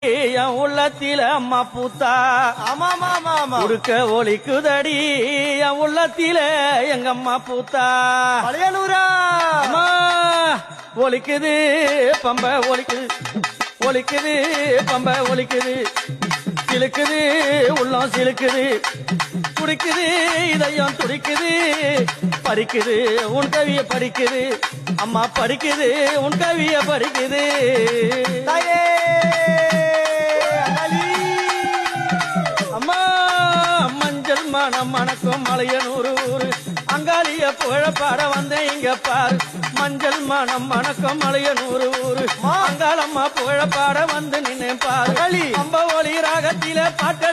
என் உள்ளத்தில அம்மா பூத்தா உடுக்க ஒலிக்குதடி என் உள்ளத்தில எங்க அம்மா பூத்தா பழையனூரா அம்மா ஒலிக்குது பம்ப ஒலிக்குது ஒலிக்குது பம்ப ஒலிக்குது சிலுக்குது உள்ளம் சிலுக்குது துடிக்குது இதயம் துடிக்குது படிக்குது உன் கவிய படிக்குது அம்மா படிக்குது உன் கவிய படிக்குது தாயே அம்மா மஞ்சள் மனம் மணக்கும் மலையனூர் ஊரு அங்காளிய புகழ பாட வந்தேன் இங்க பாரு மஞ்சள் மனம் மணக்கும் மலையனூர் ஊரு அங்காளம்மா புகழ பாட வந்து நின்னேன் பாரு அம்ப ஒளி ராகத்தில பாட்ட